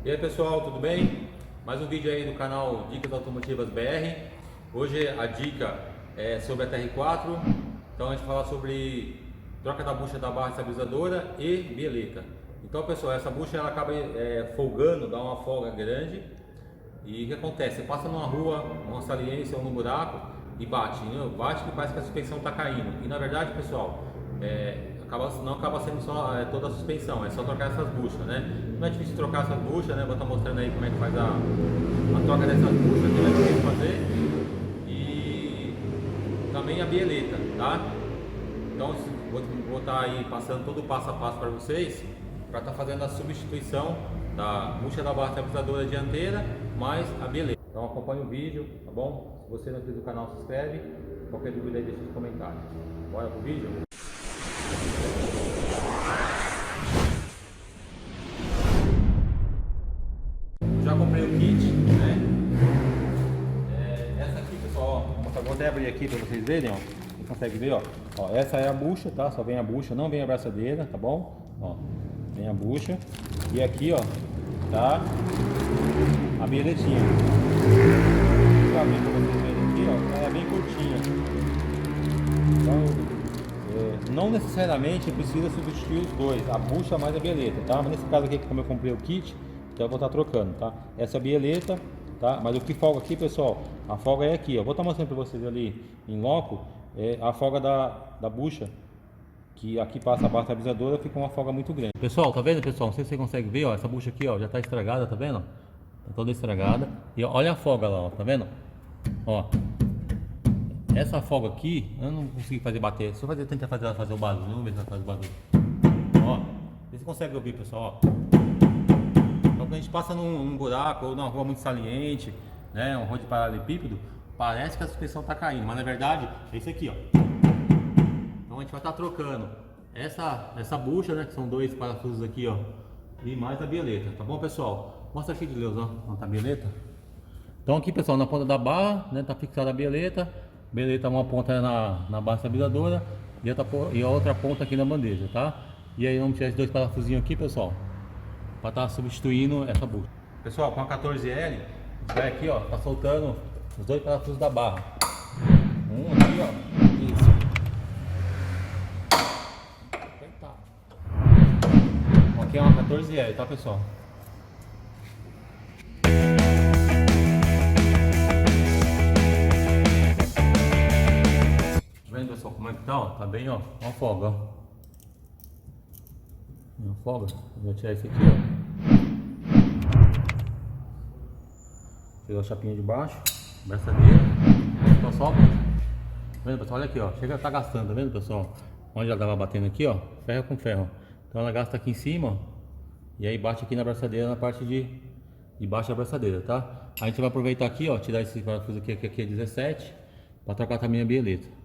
E aí pessoal, tudo bem? Mais um vídeo aí do canal Dicas Automotivas BR. Hoje a dica é sobre a TR4. Então a gente vai falar sobre troca da bucha da barra estabilizadora e bieleta. Então pessoal, essa bucha ela acaba folgando, dá uma folga grande. E o que acontece? Você passa numa rua, numa saliência ou num buraco e bate, né? Bate que parece que a suspensão está caindo. E na verdade pessoal, não acaba sendo só toda a suspensão, é só trocar essas buchas, né? Não é difícil trocar essas buchas, né? Vou estar mostrando aí como é que faz a troca dessas buchas, que é difícil fazer. E também a bieleta, tá? Então vou estar aí passando todo o passo a passo para vocês, para estar fazendo a substituição da bucha da barra estabilizadora dianteira mais a bieleta. Então acompanhe o vídeo, tá bom? Se você não é inscrito no canal, se inscreve. Qualquer dúvida aí deixa nos comentários. Bora pro vídeo? Já comprei o kit, né? Essa aqui, pessoal, ó, vou até abrir aqui para vocês verem, ó. Você consegue ver, ó. Essa é a bucha, tá? Só vem a bucha, não vem a braçadeira, tá bom? Ó, vem a bucha. E aqui, ó, tá a bieletinha. Pra vocês verem aqui, ó, ela é bem curtinha. Então, não necessariamente precisa substituir os dois, a bucha mais a bieleta, tá? Mas nesse caso aqui, como eu comprei o kit, então eu vou estar trocando, tá? Essa é a bieleta, tá? Mas o que folga aqui, pessoal, a folga é aqui, ó. Vou estar mostrando para vocês ali em loco, a folga da bucha, que aqui passa a barra estabilizadora, fica uma folga muito grande. Pessoal, tá vendo, pessoal? Não sei se você consegue ver, ó, essa bucha aqui, ó, já tá estragada, tá vendo? Tá toda estragada. E ó, olha a folga lá, ó, tá vendo? Ó. Essa folga aqui, eu não consegui fazer bater. Se eu tentar fazer ela fazer o barulho, vamos ver se ela faz o barulho. Ó, você consegue ouvir, pessoal, ó. Então quando a gente passa num buraco ou numa rua muito saliente, né, uma rua de paralelepípedo, parece que a suspensão tá caindo, mas na verdade é isso aqui, ó. Então a gente vai estar trocando essa bucha, né, que são dois parafusos aqui, ó, e mais a bieleta, tá bom, pessoal? Mostra aqui de Deus, ó, onde tá a bieleta. Então aqui, pessoal, na ponta da barra, né, tá fixada a bieleta. Beleza, uma ponta na barra estabilizadora e a outra ponta aqui na bandeja, tá? E aí vamos tirar esses dois parafusinhos aqui, pessoal, para estar substituindo essa bucha. Pessoal, com a 14L, vai aqui, ó, tá soltando os dois parafusos da barra. Um aqui, ó, isso. Aqui é uma 14L, tá, pessoal? Vendo, pessoal, como é que tá, ó? Tá bem, ó, uma folga, ó. Uma folga. Vou tirar esse aqui, ó. Tirar a chapinha de baixo, braçadeira. Então só, tá vendo, pessoal? Olha aqui, ó. Chega a tá gastando, tá vendo, pessoal? Onde ela tava batendo aqui, ó, ferro com ferro. Então ela gasta aqui em cima, ó. E aí bate aqui na braçadeira, na parte de baixo da braçadeira, tá? A gente vai aproveitar aqui, ó, tirar esse parafuso aqui é 17, para trocar também a bieleta.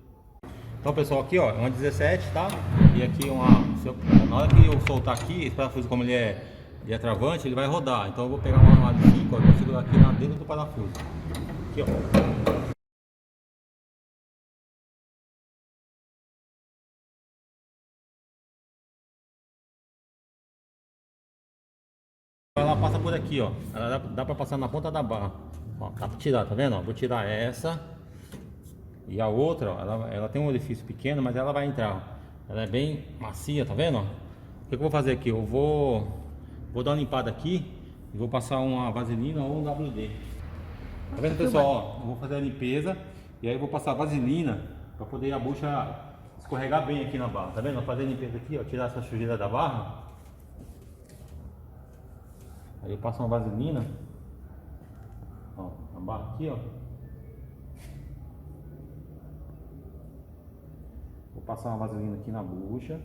Então, pessoal, aqui, ó, é uma 17, tá? E aqui na hora que eu soltar aqui, esse parafuso, como ele é travante, ele vai rodar. Então eu vou pegar uma de 5, ó, e vou segurar aqui dentro do parafuso. Aqui, ó. Ela passa por aqui, ó. Ela dá pra passar na ponta da barra. Ó, dá pra tirar, tá vendo? Ó, vou tirar essa. E a outra, ó, ela tem um orifício pequeno, mas ela vai entrar. Ela é bem macia, tá vendo? O que eu vou fazer aqui? Eu vou dar uma limpada aqui e vou passar uma vaselina ou um WD. Tá vendo, pessoal? Ó, eu vou fazer a limpeza e aí eu vou passar vaselina para poder a bucha escorregar bem aqui na barra. Tá vendo? Vou fazer a limpeza aqui, ó, tirar essa sujeira da barra. Aí eu passo uma vaselina, ó, na barra aqui, ó. Vou passar uma vaselina aqui na bucha.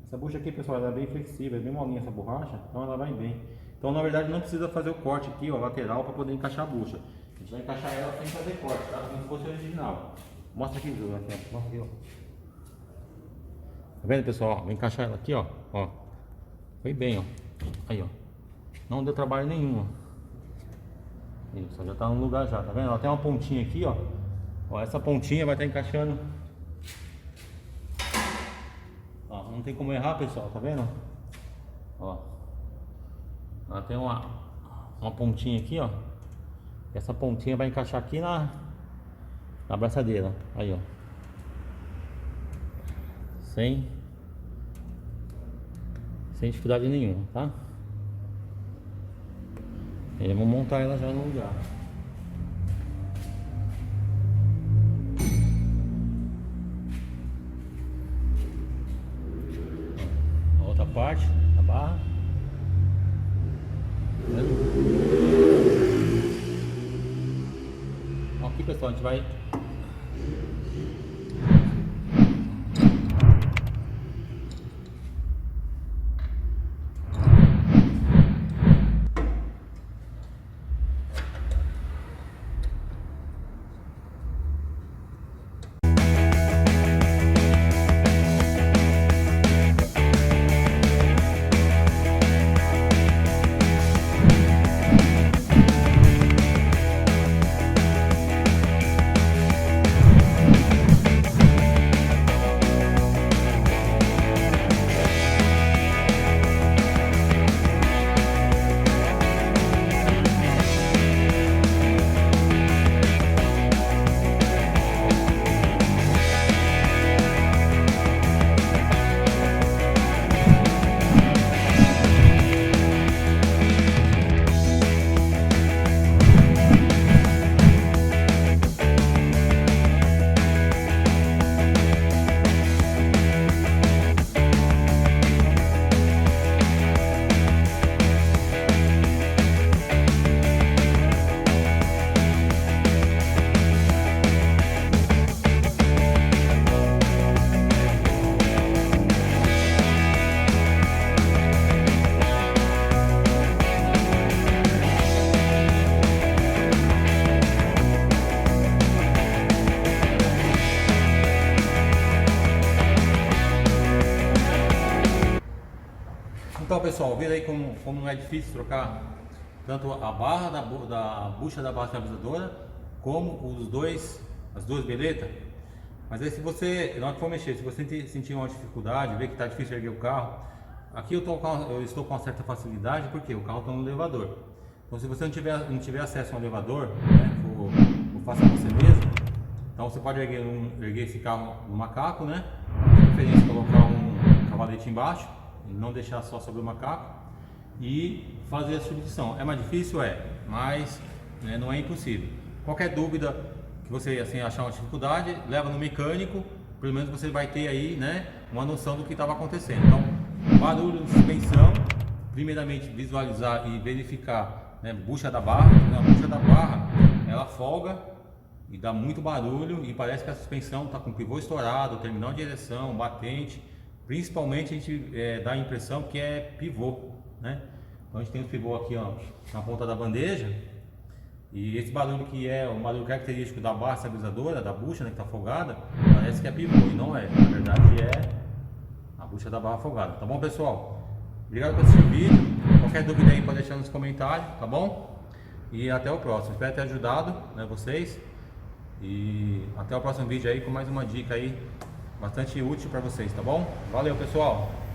Essa bucha aqui, pessoal, ela é bem flexível, é bem molinha essa borracha, então ela vai bem. Então, na verdade, não precisa fazer o corte aqui, ó, lateral, para poder encaixar a bucha. A gente vai encaixar ela sem fazer corte, tá? Como se fosse original. Mostra aqui, Júlio, aqui, ó. Mostra aqui, ó. Tá vendo, pessoal? Vou encaixar ela aqui, ó. Ó. Foi bem, ó. Aí, ó. Não deu trabalho nenhum, ó. Isso, já tá no lugar já, tá vendo? Ela tem uma pontinha aqui, ó. Ó, essa pontinha vai estar encaixando. Ó, não tem como errar, pessoal, tá vendo? Ó. Ela tem uma pontinha aqui, ó. Essa pontinha vai encaixar aqui na abraçadeira. Aí, ó. Sem dificuldade nenhuma, tá? E vamos montar ela já no lugar. A outra parte da barra. Aqui, pessoal, a gente vai Então, pessoal, viram aí como não é difícil trocar tanto a barra da bucha da barra estabilizadora como as duas beletas. Mas aí, se você, na hora que for mexer, se você sentir uma dificuldade, ver que está difícil erguer o carro, aqui eu estou com uma certa facilidade porque o carro está no elevador. Então, se você não tiver acesso a um elevador, né, ou faça você mesmo, então você pode erguer esse carro no macaco, né? De preferência colocar um cavalete embaixo, não deixar só sobre o macaco e fazer a substituição. É mais difícil? É, mas né, não é impossível. Qualquer dúvida que você assim, achar uma dificuldade, leva no mecânico, pelo menos você vai ter aí né, uma noção do que estava acontecendo. Então, barulho de suspensão, primeiramente visualizar e verificar né, bucha da barra. A bucha da barra ela folga e dá muito barulho e parece que a suspensão está com o pivô estourado, terminal de ereção, batente. Principalmente a gente dá a impressão que é pivô, né? Então a gente tem o pivô aqui ó, na ponta da bandeja e esse barulho que é o barulho característico da barra estabilizadora, da bucha né, que está folgada, parece que é pivô e não é, na verdade é a bucha da barra folgada, tá bom pessoal? Obrigado por assistir o vídeo, qualquer dúvida aí pode deixar nos comentários, tá bom? E até o próximo, espero ter ajudado né, vocês e até o próximo vídeo aí com mais uma dica aí bastante útil para vocês, tá bom? Valeu, pessoal!